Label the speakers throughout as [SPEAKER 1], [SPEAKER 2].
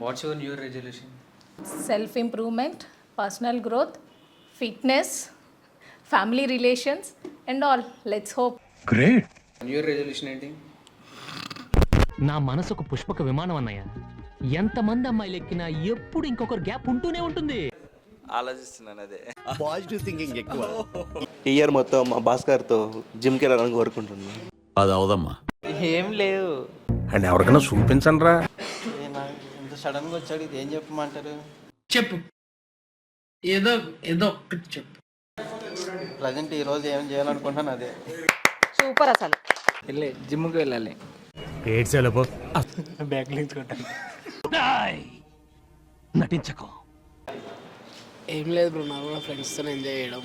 [SPEAKER 1] What's your new year resolution?
[SPEAKER 2] Self improvement, personal growth, fitness, family relations and all. Let's hope.
[SPEAKER 3] Great.
[SPEAKER 1] New year resolution ఏంటి?
[SPEAKER 4] నా మనసు ఒక పుష్పక విమానం అన్నయ్య. ఎంతమంది అమ్మాయిలు ఎక్కినా ఎప్పుడు ఇంకొకరు గ్యాప్ ఉంటూనే ఉంటుంది.
[SPEAKER 5] ఆలోచిస్తున్నాను అదే.
[SPEAKER 6] పాజిటివ్ థింకింగ్ ఎక్కువ.
[SPEAKER 5] ఈ ఇయర్ మొత్తం మా భాస్కర్తో జిమ్కి వెళ్ళాలని కోరుకుంటున్నాను.
[SPEAKER 3] అది అవదమ్మా.
[SPEAKER 5] ఏం లేవు
[SPEAKER 3] అండ్ ఎవరికైనా చూపించండి రా.
[SPEAKER 5] ఇంత సడన్గా వచ్చాడు, ఇది ఏం చెప్పమంటారు?
[SPEAKER 7] చెప్పు, ఏదో ఏదో ఒక్కటి చెప్పు.
[SPEAKER 5] ప్రజెంట్ ఈ రోజు ఏం చేయాలనుకుంటున్నాను అదే.
[SPEAKER 8] సూపర్ అసలు.
[SPEAKER 1] జిమ్కి వెళ్ళాలి.
[SPEAKER 5] బ్యాక్ లింక్స్ కొట్టాలి.
[SPEAKER 4] నటించకు.
[SPEAKER 7] ఏం లేదు బ్రో, నార్మల్గా ఫ్రెండ్స్తో ఎంజాయ్ చేయడం.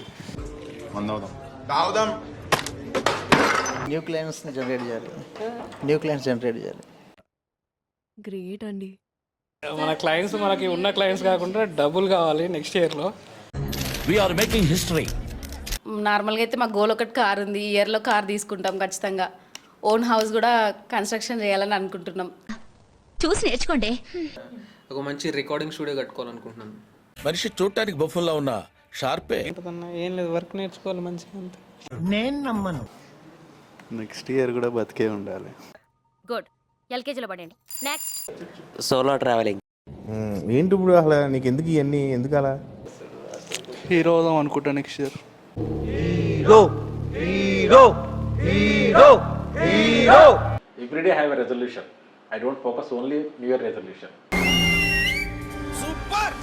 [SPEAKER 5] న్యూ క్లయింట్స్ జనరేట్ చేయాలి.
[SPEAKER 8] గ్రేట్ అండి.
[SPEAKER 7] మన క్లయింట్స్ మనకి ఉన్న క్లయింట్స్ కాకుండా డబుల్ కావాలి నెక్స్ట్ ఇయర్లో.
[SPEAKER 3] We are making history.
[SPEAKER 8] నార్మల్గా అయితే మా గోల్ ఒకటి కార్ ఉంది. ఈ ఇయర్లో కార్ తీసుకుంటాం ఖచ్చితంగా. ఓన్ హౌస్ కూడా కన్స్ట్రక్షన్ చేయాలని అనుకుంటున్నాం.
[SPEAKER 9] చూసి నేర్చుకోండి.
[SPEAKER 1] ఒక మంచి రికార్డింగ్ స్టూడియో కట్టుకోవాలనుకుంటున్నాను.
[SPEAKER 3] మనిషి చూడటానికి బఫుల్లా ఉన్న షార్పే.
[SPEAKER 7] ఏం లేదు, వర్క్ నేర్చుకోవాలి మంచిగా అంతే.
[SPEAKER 6] నేను నమ్మను.
[SPEAKER 5] నెక్స్ట్ ఇయర్ కూడా బతికే ఉండాలి.
[SPEAKER 9] గుడ్. ఎల్కేజీలో పడండి. Next
[SPEAKER 5] solo travelling.
[SPEAKER 10] ఏంటి ఇప్పుడు అసలు నీకు ఎందుకు ఇవన్నీ, ఎందుకు అలా?
[SPEAKER 5] హీరో అవుదాం అనుకుంటా next year.
[SPEAKER 11] Every day I have a resolution. I don't focus only New Year resolution.
[SPEAKER 3] Super.